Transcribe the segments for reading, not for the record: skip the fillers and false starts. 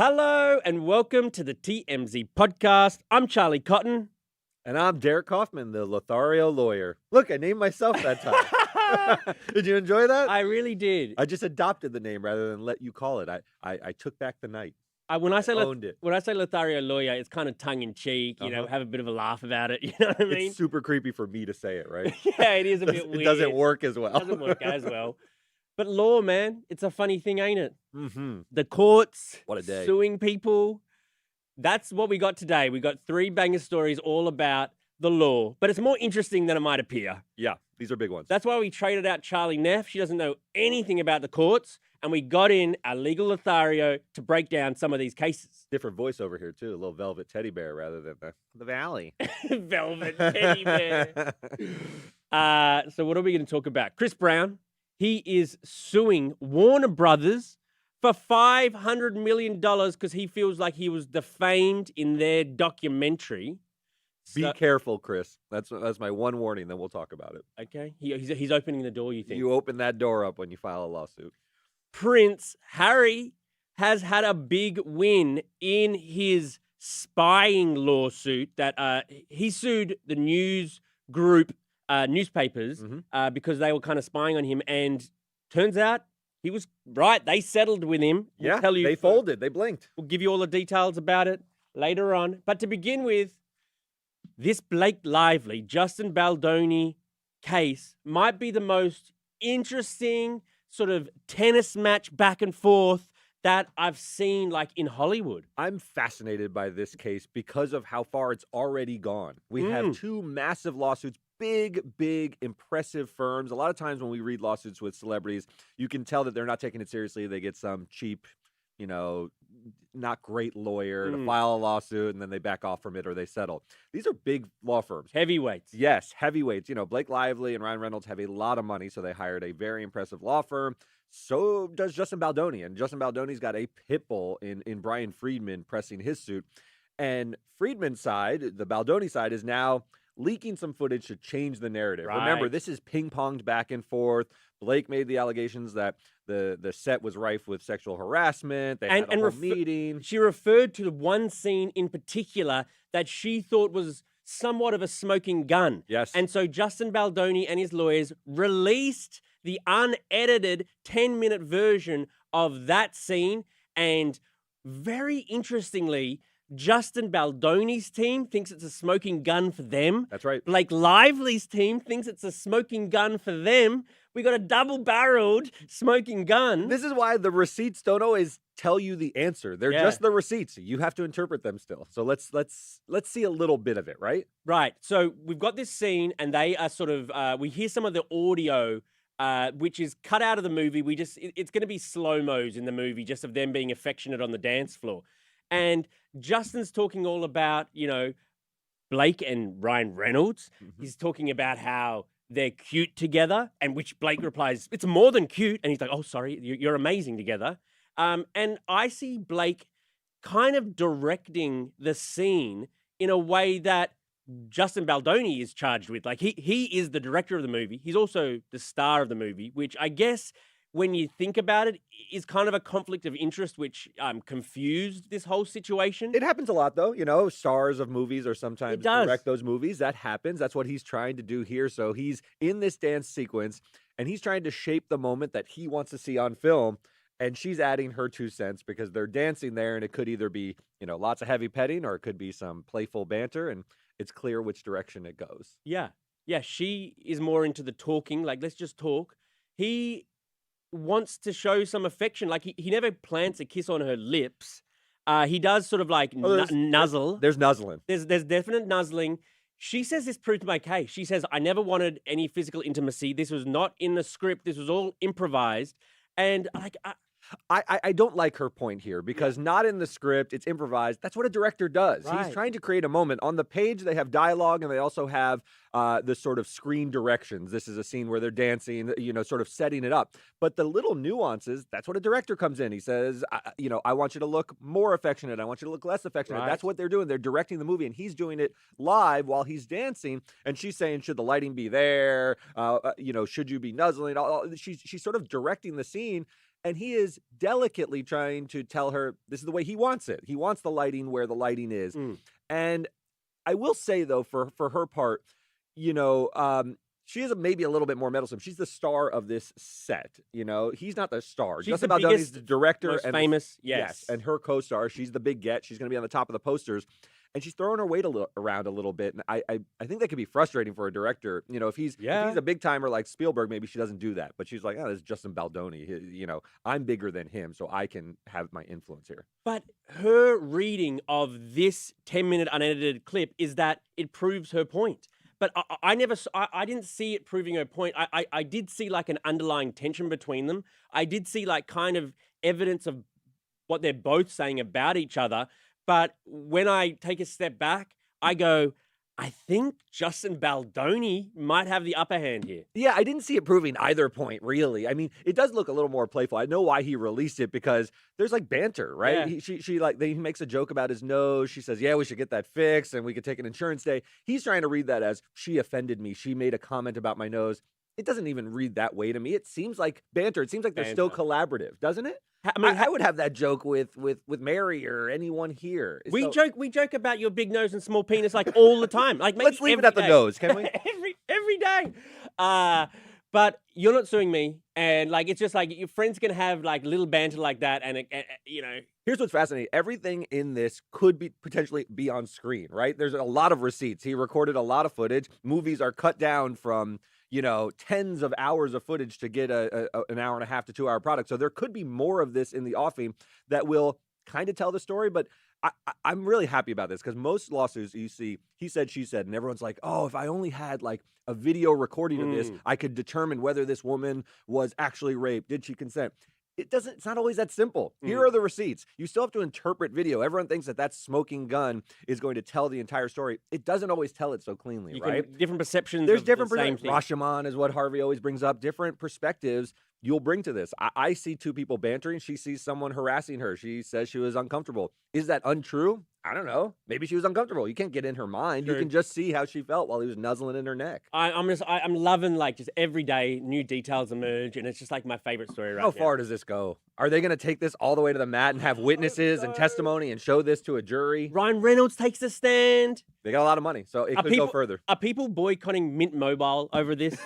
Hello and welcome to the TMZ Podcast. I'm Charlie Cotton. And I'm Derek Kaufman, the Lothario lawyer. Look, I named myself that time. Did you enjoy that? I really did. I just adopted the name rather than let you call it. I took back the night. When I say owned it. When I say Lothario lawyer, it's kind of tongue in cheek. You know, have a bit of a laugh about it. You know what I mean? It's super creepy for me to say it, right? Yeah, it is a bit weird. It doesn't work as well. It doesn't work as well. But law, man, it's a funny thing, ain't it? Mm-hmm. The courts, What a day. Suing people. That's what we got today. We got 3 banger stories all about the law, but it's more interesting than it might appear. Yeah, these are big ones. That's why we traded out Charlie Neff. She doesn't know anything about the courts, and we got in our legal Lothario to break down some of these cases. Different voice over here, too. A little velvet teddy bear rather than the valley. Velvet teddy bear. So what are we going to talk about? Chris Brown, he is suing Warner Brothers for $500 million because he feels like he was defamed in their documentary. Be careful, Chris. That's my one warning, then we'll talk about it. Okay. He's opening the door, you think? You open that door up when you file a lawsuit. Prince Harry has had a big win in his spying lawsuit that he sued the news group newspapers because they were kind of spying on him, and turns out he was right. They settled with him. Yeah, they folded. They blinked. We'll give you all the details about it later on. But to begin with, this Blake Lively, Justin Baldoni case might be the most interesting sort of tennis match back and forth that I've seen like in Hollywood. I'm fascinated by this case because of how far it's already gone. We have 2 massive lawsuits, big, impressive firms. A lot of times when we read lawsuits with celebrities, you can tell that they're not taking it seriously. They get some cheap, not great lawyer to file a lawsuit, and then they back off from it or they settle. These are big law firms. Heavyweights. Yes, heavyweights. Blake Lively and Ryan Reynolds have a lot of money, so they hired a very impressive law firm. So does Justin Baldoni, and Justin Baldoni's got a pit bull in Brian Friedman pressing his suit. And Friedman's side, the Baldoni side, is now leaking some footage to change the narrative. Right. Remember, this is ping-ponged back and forth. Blake made the allegations that the set was rife with sexual harassment. They had a whole meeting. She referred to the one scene in particular that she thought was somewhat of a smoking gun. Yes. And so Justin Baldoni and his lawyers released the unedited 10-minute version of that scene. And very interestingly, Justin Baldoni's team thinks it's a smoking gun for them. That's right. Blake Lively's team thinks it's a smoking gun for them. We got a double-barreled smoking gun. This is why the receipts don't always tell you the answer. They're just the receipts. You have to interpret them still. So let's see a little bit of it, right? Right. So we've got this scene, and they are sort of we hear some of the audio, which is cut out of the movie. It's going to be slow-mos in the movie, just of them being affectionate on the dance floor. And Justin's talking all about, Blake and Ryan Reynolds. He's talking about how they're cute together, and which Blake replies, "It's more than cute." And he's like, "Oh, sorry, you're amazing together." And I see Blake kind of directing the scene in a way that Justin Baldoni is charged with. Like he is the director of the movie. He's also the star of the movie, which I guess when you think about it, is kind of a conflict of interest, which confused this whole situation. It happens a lot, though. Stars of movies or sometimes direct those movies. That happens. That's what he's trying to do here. So he's in this dance sequence, and he's trying to shape the moment that he wants to see on film. And she's adding her 2 cents because they're dancing there, and it could either be, lots of heavy petting, or it could be some playful banter, and it's clear which direction it goes. Yeah. Yeah, she is more into the talking, like, let's just talk. He wants to show some affection. Like, he never plants a kiss on her lips. He does sort of like nuzzle. There's nuzzling. There's definite nuzzling. She says this proved my case. She says, I never wanted any physical intimacy. This was not in the script. This was all improvised. And like, I don't like her point here because not in the script, it's improvised. That's what a director does. Right. He's trying to create a moment. On the page, they have dialogue, and they also have the sort of screen directions. This is a scene where they're dancing, sort of setting it up. But the little nuances, that's what a director comes in. He says, I want you to look more affectionate. I want you to look less affectionate. Right. That's what they're doing. They're directing the movie, and he's doing it live while he's dancing. And she's saying, should the lighting be there? Should you be nuzzling? She's sort of directing the scene. And he is delicately trying to tell her this is the way he wants it. He wants the lighting where the lighting is. And I will say, though, for her part, she is maybe a little bit more meddlesome. She's the star of this set. He's not the star. She's Justin the Baldoni is biggest, the director most and famous. Yes, and her co-star. She's the big get. She's going to be on the top of the posters, and she's throwing her weight around a little bit. And I think that could be frustrating for a director. If he's a big timer like Spielberg, maybe she doesn't do that. But she's like, oh, this is Justin Baldoni. I'm bigger than him, so I can have my influence here. But her reading of this 10-minute unedited clip is that it proves her point. But I didn't see it proving her point. I did see like an underlying tension between them. I did see like kind of evidence of what they're both saying about each other. But when I take a step back, I go, I think Justin Baldoni might have the upper hand here. Yeah, I didn't see it proving either point, really. I mean, it does look a little more playful. I know why he released it, because there's like banter, right? Yeah. He makes a joke about his nose. She says, yeah, we should get that fixed and we could take an insurance day. He's trying to read that as, she offended me. She made a comment about my nose. It doesn't even read that way to me. It seems like banter. It seems like they're still collaborative, doesn't it? I mean, I would have that joke with Mary or anyone here. We joke about your big nose and small penis like all the time. Like, let's leave it at the nose, can we? every day. But you're not suing me, and like it's just like your friends can have like little banter like that, and Here's what's fascinating. Everything in this could potentially be on screen, right? There's a lot of receipts. He recorded a lot of footage. Movies are cut down from tens of hours of footage to get an hour and a half to 2 hour product. So there could be more of this in the offing that will kind of tell the story. But I'm really happy about this, because most lawsuits you see, he said, she said, and everyone's like, oh, if I only had like a video recording of this, I could determine whether this woman was actually raped. Did she consent? It's not always that simple. Here are the receipts. You still have to interpret video. Everyone thinks that smoking gun is going to tell the entire story. It doesn't always tell it so cleanly, right? Different perceptions. There's of different the same thing. Rashomon is what Harvey always brings up. Different perspectives you'll bring to this. I see two people bantering. She sees someone harassing her. She says she was uncomfortable. Is that untrue? I don't know. Maybe she was uncomfortable. You can't get in her mind. True. You can just see how she felt while he was nuzzling in her neck. I'm loving like just every day new details emerge, and it's just like my favorite story right now. How far does this go? Are they going to take this all the way to the mat and have witnesses and testimony and show this to a jury? Ryan Reynolds takes the stand. They got a lot of money, so it could go further. Are people boycotting Mint Mobile over this?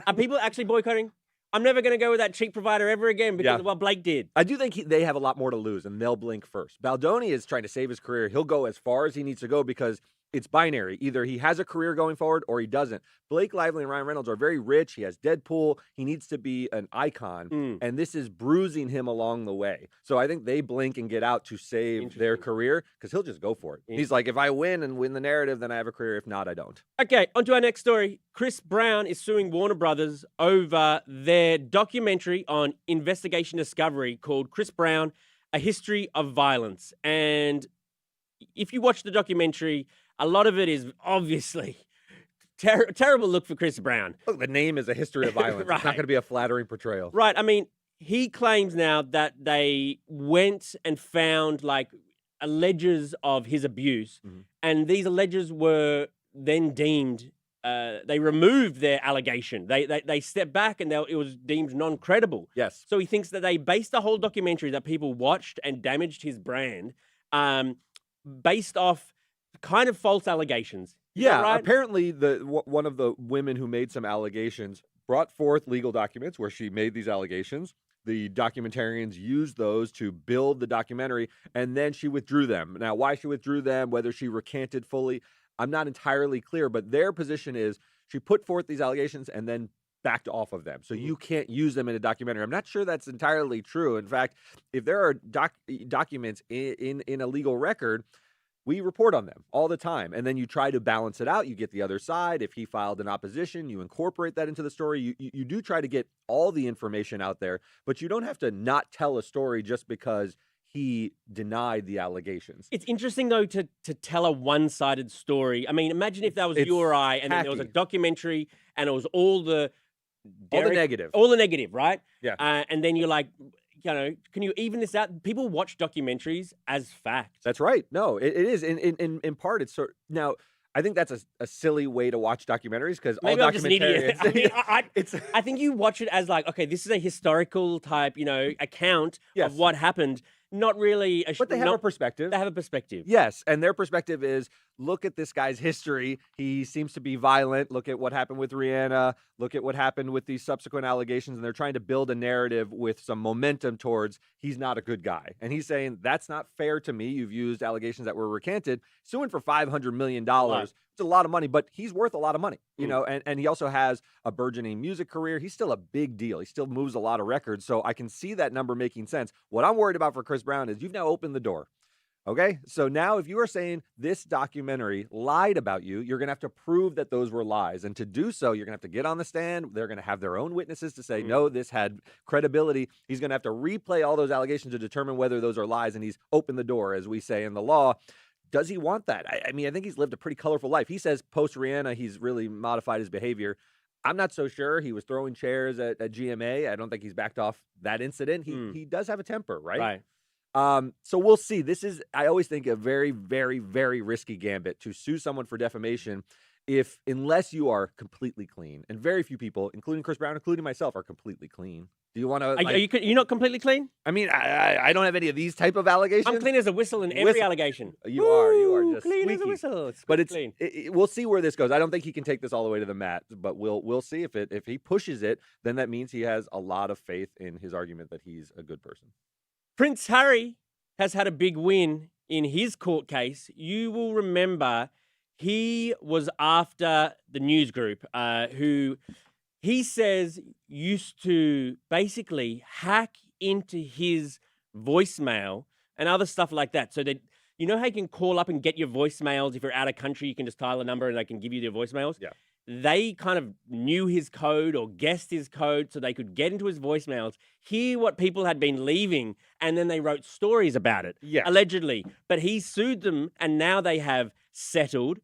Are people actually boycotting? I'm never going to go with that cheap provider ever again because of what Blake did. I do think they have a lot more to lose, and they'll blink first. Baldoni is trying to save his career. He'll go as far as he needs to go because it's binary. Either he has a career going forward or he doesn't. Blake Lively and Ryan Reynolds are very rich. He has Deadpool. He needs to be an icon, and this is bruising him along the way. So I think they blink and get out to save their career because he'll just go for it. He's like, if I win and win the narrative, then I have a career. If not, I don't. Okay, on to our next story. Chris Brown is suing Warner Brothers over their documentary on Investigation Discovery called Chris Brown, A History of Violence. And if you watch the documentary, a lot of it is obviously terrible look for Chris Brown. Look, the name is A History of Violence. Right. It's not going to be a flattering portrayal. Right. I mean, he claims now that they went and found like alleges of his abuse, and these alleges were then deemed, they removed their allegation. They stepped back and it was deemed non-credible. Yes. So he thinks that they based the whole documentary that people watched and damaged his brand based off kind of false allegations. Yeah, right? Apparently one of the women who made some allegations brought forth legal documents where she made these allegations. The documentarians used those to build the documentary, and then she withdrew them. Now, why she withdrew them, whether she recanted fully, I'm not entirely clear, but their position is she put forth these allegations and then backed off of them. So you can't use them in a documentary. I'm not sure that's entirely true. In fact, if there are documents in a legal record, we report on them all the time. And then you try to balance it out. You get the other side. If he filed an opposition, you incorporate that into the story. You do try to get all the information out there, but you don't have to not tell a story just because he denied the allegations. It's interesting, though, to tell a one-sided story. I mean, imagine if that was you or I, and then there was a documentary, and it was all the negative. All the negative, right? Yeah. And then you're like, can you even this out? People watch documentaries as fact. That's right. No, it is. In part, it's now, I think that's a silly way to watch documentaries because all Maybe I'm just an idiot. it's I think you watch it as like, okay, this is a historical type, account Yes. of what happened. Not really. But they have a perspective. They have a perspective. Yes, and their perspective is, look at this guy's history. He seems to be violent. Look at what happened with Rihanna. Look at what happened with these subsequent allegations. And they're trying to build a narrative with some momentum towards he's not a good guy. And he's saying, that's not fair to me. You've used allegations that were recanted. Suing for $500 million. It's a lot of money, but he's worth a lot of money, and he also has a burgeoning music career. He's still a big deal. He still moves a lot of records. So I can see that number making sense. What I'm worried about for Chris Brown is you've now opened the door. Okay, so now if you are saying this documentary lied about you, you're going to have to prove that those were lies. And to do so, you're going to have to get on the stand. They're going to have their own witnesses to say, no, this had credibility. He's going to have to replay all those allegations to determine whether those are lies. And he's opened the door, as we say in the law. Does he want that? I mean, I think he's lived a pretty colorful life. He says post Rihanna, he's really modified his behavior. I'm not so sure. He was throwing chairs at GMA. I don't think he's backed off that incident. He does have a temper, right? So we'll see. This is, I always think, a very, very, very risky gambit to sue someone for defamation unless you are completely clean. And very few people, including Chris Brown, including myself, are completely clean. Do you want to? Are you not completely clean? I mean, I don't have any of these type of allegations. I'm clean as a whistle in every allegation. You are just clean squeaky. as a whistle. But clean. We'll see where this goes. I don't think he can take this all the way to the mat, but we'll see if he pushes it. Then that means he has a lot of faith in his argument that he's a good person. Prince Harry has had a big win in his court case. You will remember he was after the news group who he says used to basically hack into his voicemail and other stuff like that. So that, how you can call up and get your voicemails. If you're out of country, you can just dial a number and they can give you their voicemails. Yeah. They kind of knew his code or guessed his code so they could get into his voicemails, hear what people had been leaving, and then they wrote stories about it, allegedly. But he sued them, and now they have settled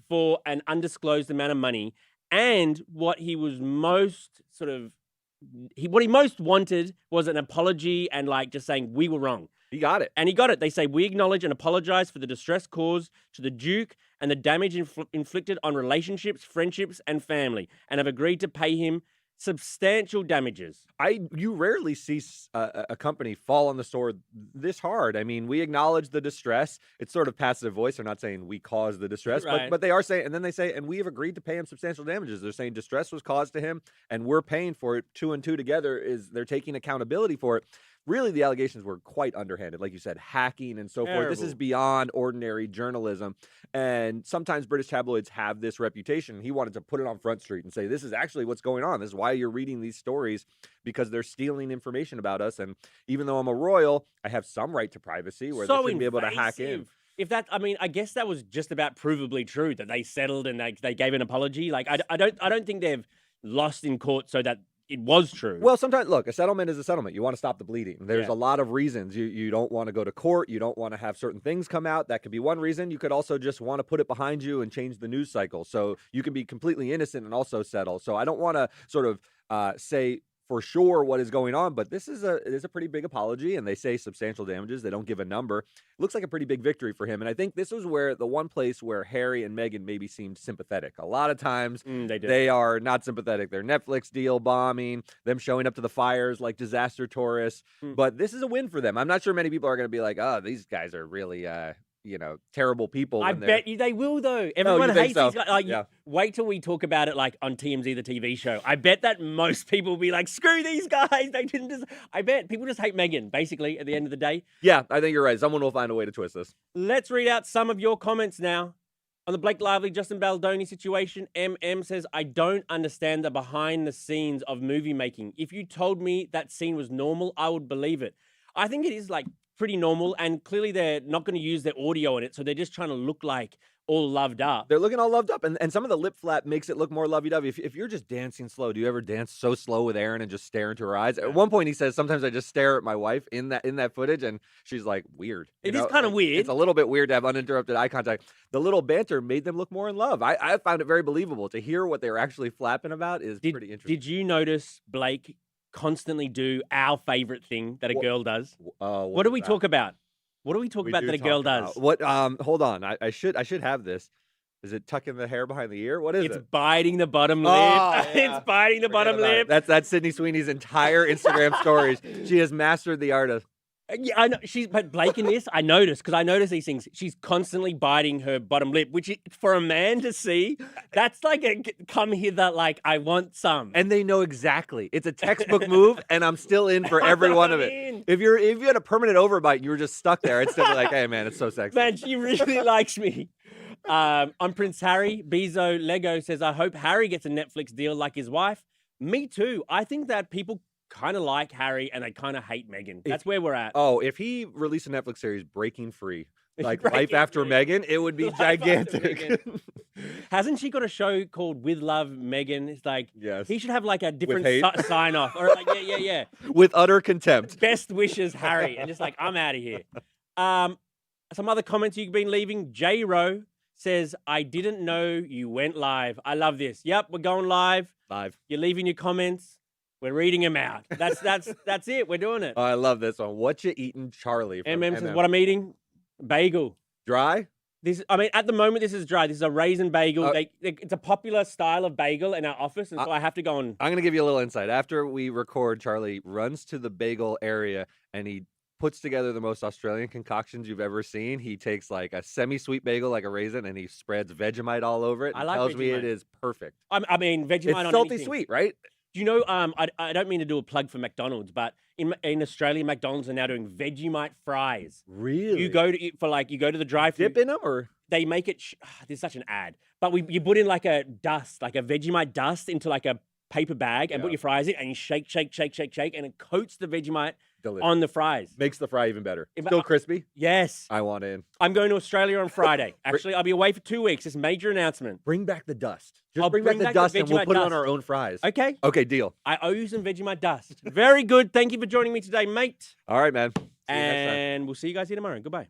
for an undisclosed amount of money. And what he was most what he most wanted was an apology and just saying, we were wrong. He got it. And he got it. They say, we acknowledge and apologize for the distress caused to the Duke and the damage inflicted on relationships, friendships, and family, and have agreed to pay him substantial damages. You rarely see a company fall on the sword this hard. I mean, we acknowledge the distress. It's sort of passive voice. They're not saying we caused the distress, but they are saying, and then they say, and we have agreed to pay him substantial damages. They're saying distress was caused to him, and we're paying for it. 2 and 2 together they're taking accountability for it. Really, the allegations were quite underhanded, like you said, hacking and so forth. This is beyond ordinary journalism. And sometimes British tabloids have this reputation. He wanted to put it on Front Street and say, this is actually what's going on. This is why you're reading these stories, because they're stealing information about us. And even though I'm a royal, I have some right to privacy where they shouldn't be able to hack in. I guess that was just about provably true, that they settled and they gave an apology. I don't think they've lost in court so that it was true. Well, sometimes, look, a settlement is a settlement. You want to stop the bleeding. There's a lot of reasons. You don't want to go to court. You don't want to have certain things come out. That could be one reason. You could also just want to put it behind you and change the news cycle. So you can be completely innocent and also settle. So I don't want to sort of say for sure what is going on, but it is a pretty big apology, and they say substantial damages. They don't give a number. It looks like a pretty big victory for him, and I think this was where the one place where Harry and Meghan maybe seemed sympathetic. A lot of times they are not sympathetic. Their Netflix deal bombing, them showing up to the fires like disaster tourists, but this is a win for them. I'm not sure many people are going to be like, oh, these guys are really terrible people. I bet you they will, though. Everyone hates these guys. Wait till we talk about it on TMZ, the TV show. I bet that most people will be like, screw these guys. They didn't I bet people just hate Meghan, basically, at the end of the day. Yeah, I think you're right. Someone will find a way to twist this. Let's read out some of your comments now. On the Blake Lively, Justin Baldoni situation, MM says, I don't understand the behind the scenes of movie making. If you told me that scene was normal, I would believe it. I think it is pretty normal, and clearly they're not going to use their audio in it, so they're just trying to look like all loved up. They're looking all loved up, and some of the lip flap makes it look more lovey-dovey. If you're just dancing slow, do you ever dance so slow with Aaron and just stare into her eyes? At one point, he says, sometimes I just stare at my wife in that footage, and she's like, weird. It is kind of weird. It's a little bit weird to have uninterrupted eye contact. The little banter made them look more in love. I found it very believable. To hear what they were actually flapping about is pretty interesting. Did you notice Blake constantly do our favorite thing that a girl does? What do we talk about? What do we talk about that a girl does? What? Hold on. I should have this. Is it tucking the hair behind the ear? What is It's it? biting the bottom lip. Oh, yeah. It's biting the Forget bottom about it. lip. That's Sydney Sweeney's entire Instagram stories. She has mastered the art of. Yeah, I know. But Blake in this, I noticed, because I notice these things. She's constantly biting her bottom lip, which for a man to see, that's like a come hither, like, I want some. And they know exactly. It's a textbook move, and I'm still in for every one of it. If you had a permanent overbite, you were just stuck there. It's still like, hey man, it's so sexy. Man, she really likes me. On Prince Harry, Bezo Lego says, I hope Harry gets a Netflix deal like his wife. Me too. I think that people kind of like Harry and they kind of hate Meghan. That's where we're at. Oh, if he released a Netflix series, Breaking Free, like Breaking Life After Free. Meghan, it would be Life After gigantic. Meghan. Hasn't she got a show called With Love, Meghan? It's like, Yes. he should have like a different hate? sign off. Or like, yeah. With utter contempt. Best wishes, Harry. And just like, I'm out of here. Some other comments you've been leaving. J Rowe says, I didn't know you went live. I love this. Yep, we're going live. Live. You're leaving your comments. We're reading them out. That's it. We're doing it. Oh, I love this one. What you eating, Charlie? From MM says, what I'm eating? Bagel. Dry? At the moment, this is dry. This is a raisin bagel. It's a popular style of bagel in our office, and so I have to go and... I'm going to give you a little insight. After we record, Charlie runs to the bagel area, and he puts together the most Australian concoctions you've ever seen. He takes like a semi-sweet bagel, like a raisin, and he spreads Vegemite all over it. I And like tells me Vegemite. it is perfect. Vegemite It's on salty anything. sweet, right? Do you know, I don't mean to do a plug for McDonald's, but in Australia, McDonald's are now doing Vegemite fries. Really? You go to the drive-thru. Dip in them, or They make it, this is such an ad, but you put in like a Vegemite dust into like a paper bag and put your fries in, and you shake, and it coats the Vegemite delicious. on the fries. Makes the fry even better. Still crispy? Yes. I want in. I'm going to Australia on Friday. Actually, I'll be away for 2 weeks. This major announcement. Bring back the dust. Just I'll bring back the dust, and we'll Vegemite put it on dust. our own fries. Okay? Okay, deal. I owe you some Vegemite dust. Very good. Thank you for joining me today, mate. All right, man. See you next time. And we'll see you guys here tomorrow. Goodbye.